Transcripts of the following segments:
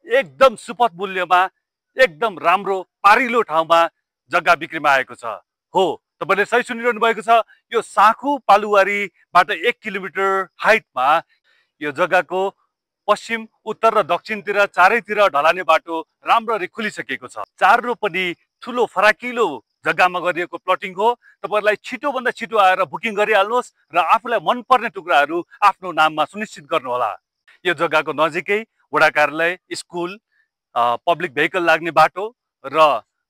एकदम सुपथ मूल्यमा एकदम राम्रो पारिलो ठाउँमा जग्गा बिक्रीमा आएको छ। हो, तपाईँले सही सुनिरहनु भएको छ। यो साँखु पालुवारीबाट 1 किलोमिटर हाइटमा यो जग्गाको पश्चिम, उत्तर र दक्षिणतिर चारैतिर ढलाने बाटो राम्ररी खुलिसकेको छ। चार रोपनी ठुलो फराकिलो जग्गामा गरिएको प्लटिङ हो। तपाईँहरूलाई छिटोभन्दा छिटो आएर बुकिङ गरिहाल्नुहोस् र आफूलाई मनपर्ने टुक्राहरू आफ्नो नाममा सुनिश्चित गर्नुहोला। यो जग्गाको नजिकै वडा कार्यालय, स्कुल, पब्लिक भेहिकल लाग्ने बाटो र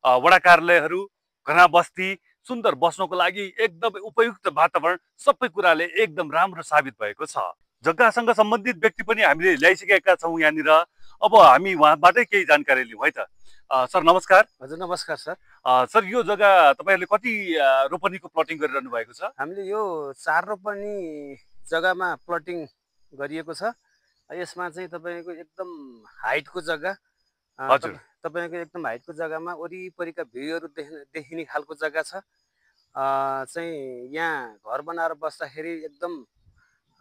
वडा कार्यालयहरू, घना बस्ती, सुन्दर बस्नको लागि एकदमै उपयुक्त वातावरण, सबै कुराले एकदम राम्रो साबित भएको छ। जग्गासँग सम्बन्धित व्यक्ति पनि हामीले ल्याइसकेका छौँ यहाँनिर। अब हामी उहाँबाटै केही जानकारी लिउँ है त। सर नमस्कार। हजुर नमस्कार सर। सर यो जग्गा तपाईँहरूले कति रोपनीको प्लटिङ गरिरहनु भएको छ? हामीले यो 4 रोपनी जग्गामा प्लटिङ गरिएको छ। यसमा चाहिँ तपाईँको एकदम हाइटको जग्गा, हजुर, तपाईँको एकदम हाइटको जग्गामा वरिपरिका भ्यूहरू देखिने खालको जग्गा छ। चाहिँ यहाँ घर बनाएर बस्दाखेरि एकदम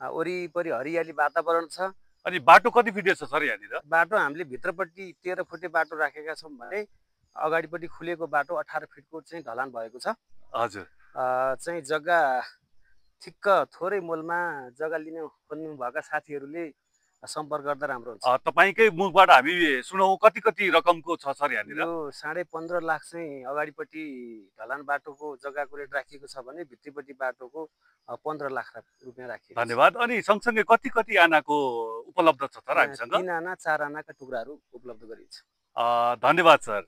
वरिपरि हरियाली वातावरण छ। अनि बाटो कति फिट छ सर यहाँनिर? बाटो हामीले भित्रपट्टि 13 फुटे बाटो राखेका छौँ भने अगाडिपट्टि खुलेको बाटो 18 फिटको चाहिँ ढलान भएको छ। हजुर। चाहिँ जग्गा ठिक्क थोरै मोलमा जग्गा लिन खोज्नुभएका साथीहरूले सम्पर्क गर्दा राम्रो हुन्छ। तपाईँकै मुखबाट हामी सुनौँ कति कति रकमको छ सर यहाँनिर? यो 15.5 लाख चाहिँ अगाडिपट्टि ढलान बाटोको जग्गाको रेट राखिएको छ भने भित्रीपट्टि बाटोको 15 लाख रुपियाँ राखिएको छ। धन्यवाद। अनि सँगसँगै कति कति आनाको उपलब्ध छ सर हामीसँग? 3 आना 4 आनाका टुक्राहरू उपलब्ध गरिन्छ। धन्यवाद सर।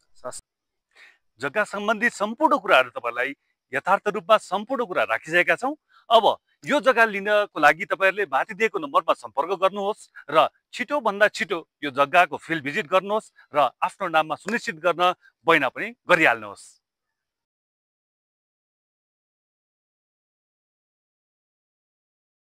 जग्गा सम्बन्धी सम्पूर्ण कुराहरू तपाईँलाई यथार्थ रूपमा सम्पूर्ण कुरा राखिसकेका छौँ। अब यो जग्गा लिनको लागि तपाईँहरूले माथि दिएको नम्बरमा सम्पर्क गर्नुहोस् र छिटोभन्दा छिटो यो जग्गाको फिल्ड भिजिट गर्नुहोस् र आफ्नो नाममा सुनिश्चित गर्न बयना पनि गरिहाल्नुहोस्।